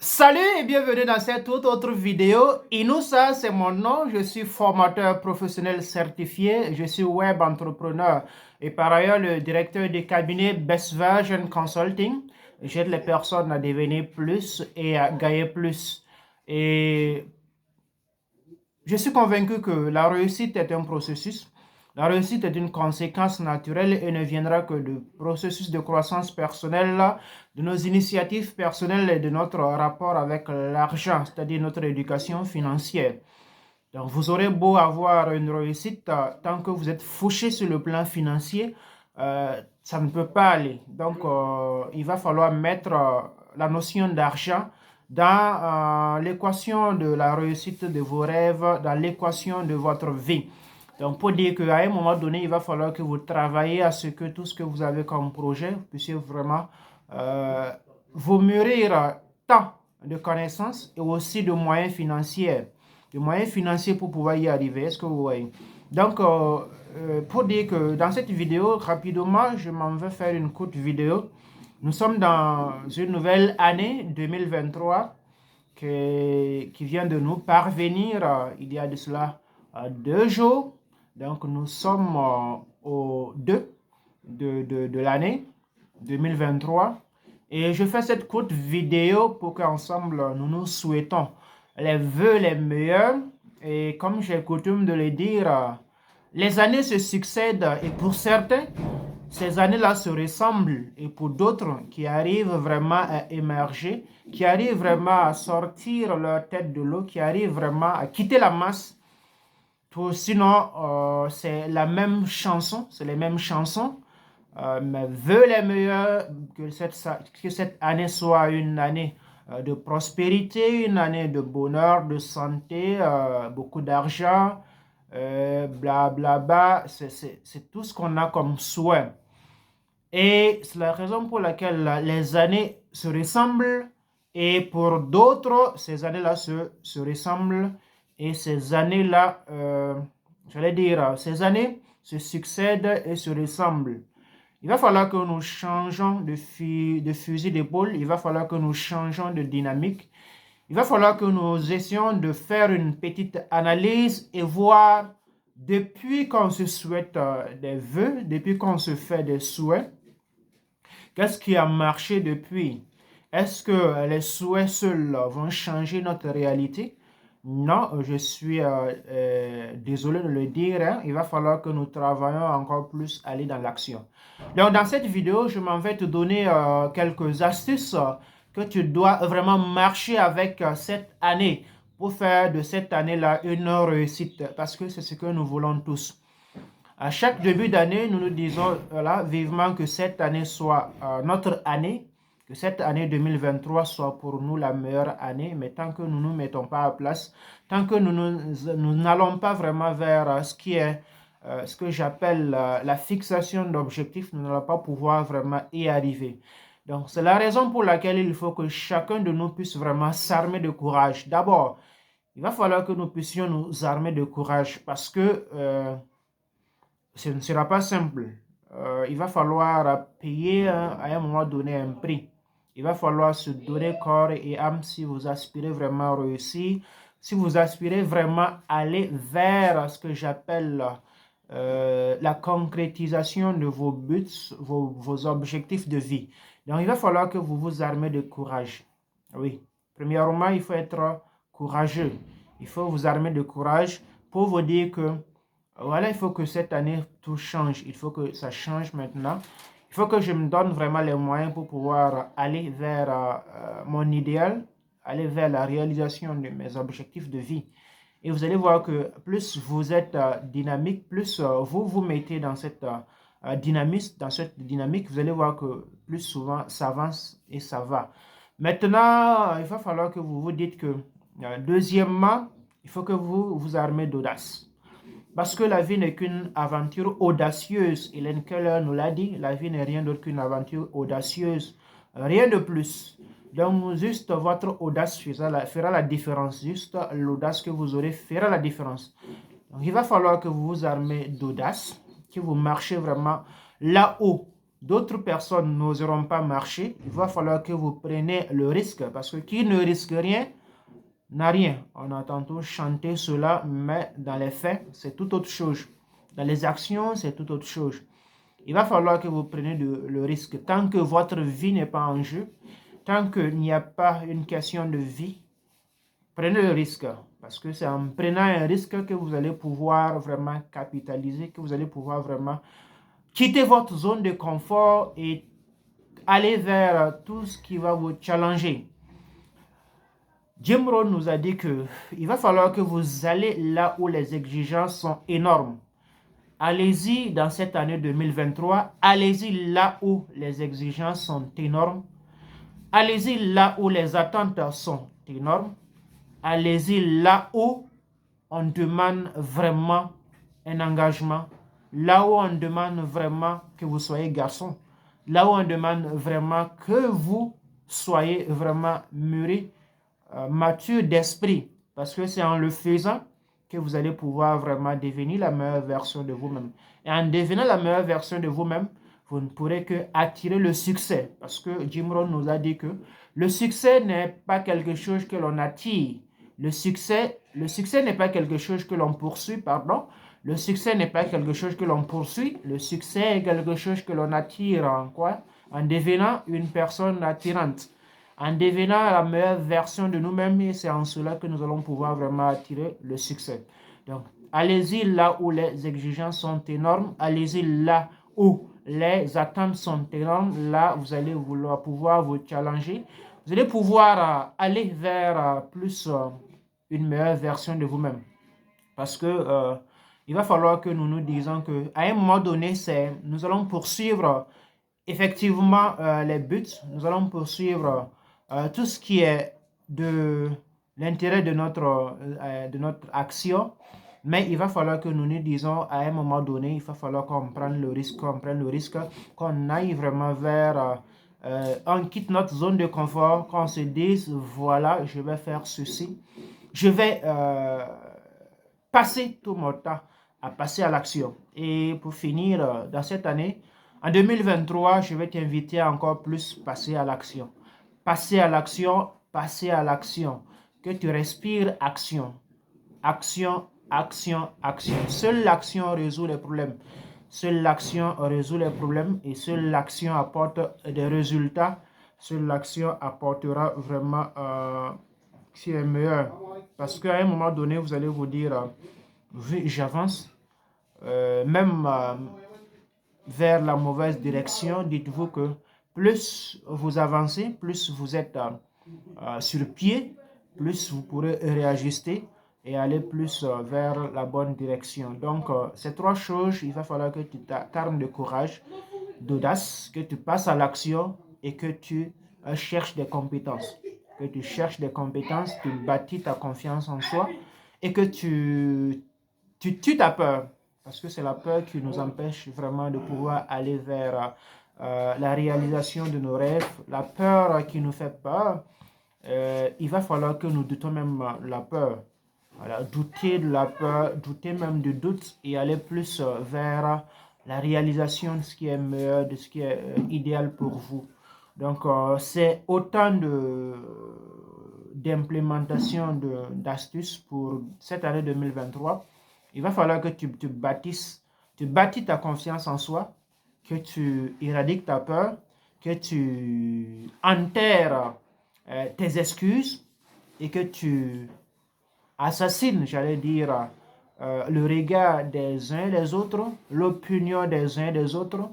Salut et bienvenue dans cette toute autre vidéo. Inoussa, c'est mon nom. Je suis formateur professionnel certifié. Je suis web entrepreneur et par ailleurs le directeur du cabinet Best Version Consulting. J'aide les personnes à devenir plus et à gagner plus. Et je suis convaincu que la réussite est un processus. La réussite est une conséquence naturelle et ne viendra que du processus de croissance personnelle, de nos initiatives personnelles et de notre rapport avec l'argent, c'est-à-dire notre éducation financière. Donc, vous aurez beau avoir une réussite, tant que vous êtes fauché sur le plan financier, ça ne peut pas aller. Donc, il va falloir mettre la notion d'argent dans l'équation de la réussite de vos rêves, dans l'équation de votre vie. Donc, pour dire qu'à un moment donné, il va falloir que vous travaillez à ce que tout ce que vous avez comme projet puisse vraiment vous mûrir tant de connaissances et aussi de moyens financiers. De moyens financiers pour pouvoir y arriver. Est-ce que vous voyez? Donc, pour dire que dans cette vidéo, rapidement, je m'en vais faire une courte vidéo. Nous sommes dans une nouvelle année 2023 qui vient de nous parvenir il y a de cela 2 jours. Donc, nous sommes au 2 de l'année 2023. Et je fais cette courte vidéo pour qu'ensemble, nous nous souhaitons les vœux les meilleurs. Et comme j'ai coutume de le dire, les années se succèdent et pour certains, ces années-là se ressemblent et pour d'autres qui arrivent vraiment à émerger, qui arrivent vraiment à sortir leur tête de l'eau, qui arrivent vraiment à quitter la masse, sinon c'est la même chanson, c'est les mêmes chansons. Mes vœux les meilleurs, que cette année soit une année de prospérité, une année de bonheur, de santé, beaucoup d'argent, bla bla bla. C'est tout ce qu'on a comme souhait. Et c'est la raison pour laquelle les années se ressemblent et pour d'autres, ces années-là se ressemblent et ces années-là, j'allais dire, ces années se succèdent et se ressemblent. Il va falloir que nous changeons de fusil d'épaule, il va falloir que nous changeons de dynamique, il va falloir que nous essayons de faire une petite analyse et voir depuis qu'on se souhaite des vœux, depuis qu'on se fait des souhaits, qu'est-ce qui a marché depuis? Est-ce que les souhaits seuls vont changer notre réalité? Non, je suis désolé de le dire, hein. Il va falloir que nous travaillions encore plus à aller dans l'action. Donc, dans cette vidéo, je m'en vais te donner quelques astuces que tu dois vraiment marcher avec cette année pour faire de cette année-là une réussite parce que c'est ce que nous voulons tous. À chaque début d'année, nous nous disons voilà, vivement que cette année soit notre année, que cette année 2023 soit pour nous la meilleure année, mais tant que nous ne nous mettons pas à place, tant que nous n'allons pas vraiment vers ce qui est ce que j'appelle la fixation d'objectifs, nous n'allons pas pouvoir vraiment y arriver. Donc, c'est la raison pour laquelle il faut que chacun de nous puisse vraiment s'armer de courage. D'abord, il va falloir que nous puissions nous armer de courage parce que ce ne sera pas simple. Il va falloir payer à un moment donné un prix. Il va falloir se donner corps et âme si vous aspirez vraiment à réussir, si vous aspirez vraiment à aller vers ce que j'appelle la concrétisation de vos buts, vos objectifs de vie. Donc, il va falloir que vous vous armez de courage. Oui. Premièrement, il faut être courageux. Il faut vous armer de courage pour vous dire que voilà, il faut que cette année tout change. Il faut que ça change maintenant. Il faut que je me donne vraiment les moyens pour pouvoir aller vers mon idéal, aller vers la réalisation de mes objectifs de vie. Et vous allez voir que plus vous êtes dynamique, plus vous vous mettez dans cette dynamique, vous allez voir que plus souvent ça avance et ça va. Maintenant, il va falloir que vous vous dites que, deuxièmement, il faut que vous vous armez d'audace. Parce que la vie n'est qu'une aventure audacieuse. Hélène Keller nous l'a dit, la vie n'est rien d'autre qu'une aventure audacieuse. Rien de plus. Donc, juste votre audace fera la différence. Juste l'audace que vous aurez fera la différence. Donc, il va falloir que vous vous armez d'audace, que vous marchez vraiment là-haut d'autres personnes n'oseront pas marcher. Il va falloir que vous preniez le risque, parce que qui ne risque rien n'a rien. On a tantôt chanté cela, mais dans les faits, c'est tout autre chose. Dans les actions, c'est tout autre chose. Il va falloir que vous preniez le risque. Tant que votre vie n'est pas en jeu, tant qu'il n'y a pas une question de vie, prenez le risque. Parce que c'est en prenant un risque que vous allez pouvoir vraiment capitaliser, que vous allez pouvoir vraiment quitter votre zone de confort et aller vers tout ce qui va vous challenger. Jim Rohn nous a dit qu'il va falloir que vous allez là où les exigences sont énormes. Allez-y dans cette année 2023, allez-y là où les exigences sont énormes. Allez-y là où les attentes sont énormes. Allez-y là où on demande vraiment un engagement. Là où on demande vraiment que vous soyez garçon. Là où on demande vraiment que vous soyez vraiment mûri, mature d'esprit. Parce que c'est en le faisant que vous allez pouvoir vraiment devenir la meilleure version de vous-même. Et en devenant la meilleure version de vous-même, vous ne pourrez que attirer le succès. Parce que Jim Rohn nous a dit que le succès n'est pas quelque chose que l'on attire. Le succès n'est pas quelque chose que l'on poursuit, pardon. Le succès n'est pas quelque chose que l'on poursuit. Le succès est quelque chose que l'on attire en quoi? En devenant une personne attirante. En devenant la meilleure version de nous-mêmes, et c'est en cela que nous allons pouvoir vraiment attirer le succès. Donc, allez-y là où les exigences sont énormes, allez-y là où les attentes sont énormes, là vous allez pouvoir vous challenger, vous allez pouvoir aller vers plus une meilleure version de vous-même. Parce que il va falloir que nous nous disons qu'à un moment donné, nous allons poursuivre effectivement les buts, nous allons poursuivre tout ce qui est de l'intérêt de notre action, mais il va falloir que nous nous disons à un moment donné, il va falloir qu'on prenne le risque, qu'on aille vraiment vers, on quitte notre zone de confort, qu'on se dise, voilà, je vais faire ceci, je vais passer tout mon temps à passer à l'action. Et pour finir, dans cette année, en 2023, je vais t'inviter à encore plus passer à l'action. Passer à l'action, passer à l'action. Que tu respires action. Action, action, action. Seule l'action résout les problèmes. Seule l'action résout les problèmes et seule l'action apporte des résultats. Seule l'action apportera vraiment ce qui est meilleur. Parce qu'à un moment donné, vous allez vous dire, j'avance, même vers la mauvaise direction, dites-vous que plus vous avancez, plus vous êtes sur pied, plus vous pourrez réajuster et aller plus vers la bonne direction. Donc, ces trois choses, il va falloir que tu t'armes de courage, d'audace, que tu passes à l'action et que tu cherches des compétences. Que tu cherches des compétences, tu bâtis ta confiance en soi et que tu tues ta peur. Parce que c'est la peur qui nous empêche vraiment de pouvoir aller vers la réalisation de nos rêves. La peur qui nous fait peur, il va falloir que nous doutons même la peur. Voilà, douter de la peur, douter même du doute et aller plus vers la réalisation de ce qui est meilleur, de ce qui est idéal pour vous. Donc, c'est autant d'implémentation d'astuces pour cette année 2023. Il va falloir que tu bâtis ta confiance en soi, que tu éradiques ta peur, que tu enterres tes excuses et que tu assassines, j'allais dire, le regard des uns des autres, l'opinion des uns des autres,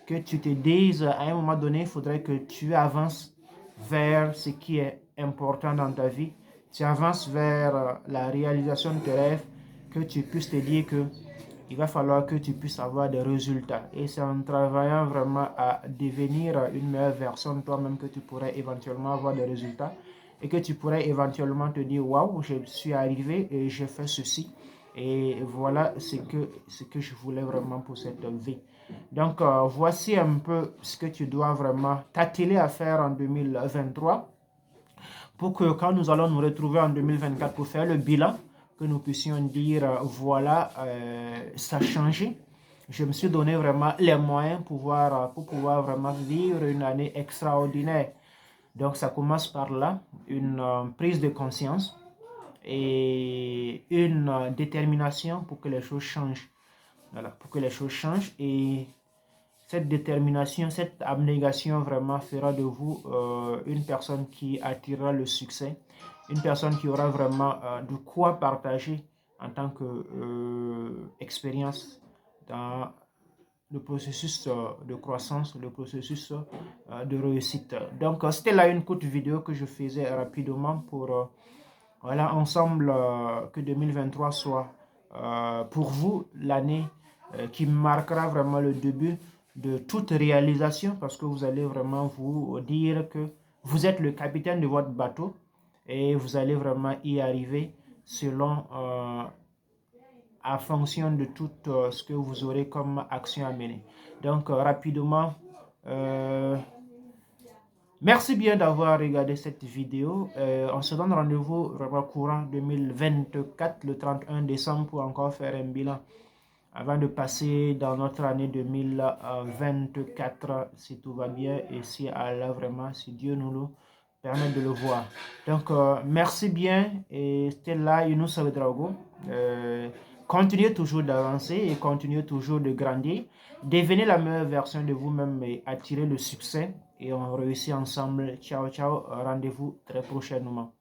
que tu te dises à un moment donné, il faudrait que tu avances vers ce qui est important dans ta vie, tu avances vers la réalisation de tes rêves, que tu puisses te dire que il va falloir que tu puisses avoir des résultats. Et c'est en travaillant vraiment à devenir une meilleure version de toi-même que tu pourrais éventuellement avoir des résultats et que tu pourrais éventuellement te dire, waouh, je suis arrivé et j'ai fait ceci. Et voilà ce que je voulais vraiment pour cette vie. Donc, voici un peu ce que tu dois vraiment t'atteler à faire en 2023 pour que quand nous allons nous retrouver en 2024 pour faire le bilan, que nous puissions dire, voilà, ça a changé. je me suis donné vraiment les moyens pour pouvoir vraiment vivre une année extraordinaire. Donc ça commence par là, une prise de conscience et une détermination pour que les choses changent. Voilà, pour que les choses changent. Et cette détermination, cette abnégation vraiment fera de vous une personne qui attirera le succès, une personne qui aura vraiment de quoi partager en tant qu'expérience dans le processus de croissance, le processus de réussite. Donc, c'était là une courte vidéo que je faisais rapidement pour, voilà, ensemble, que 2023 soit pour vous l'année qui marquera vraiment le début de toute réalisation parce que vous allez vraiment vous dire que vous êtes le capitaine de votre bateau et vous allez vraiment y arriver selon en fonction de tout ce que vous aurez comme action à mener. Donc, rapidement, merci bien d'avoir regardé cette vidéo. On se donne rendez-vous vraiment courant 2024, le 31 décembre, pour encore faire un bilan avant de passer dans notre année 2024, si tout va bien et si Allah vraiment, si Dieu nous le permet de le voir. Donc, merci bien et c'était là Younous Ouedraogo. Continuez toujours d'avancer et continuez toujours de grandir. Devenez la meilleure version de vous-même et attirez le succès. Et on réussit ensemble. Ciao, ciao. Rendez-vous très prochainement.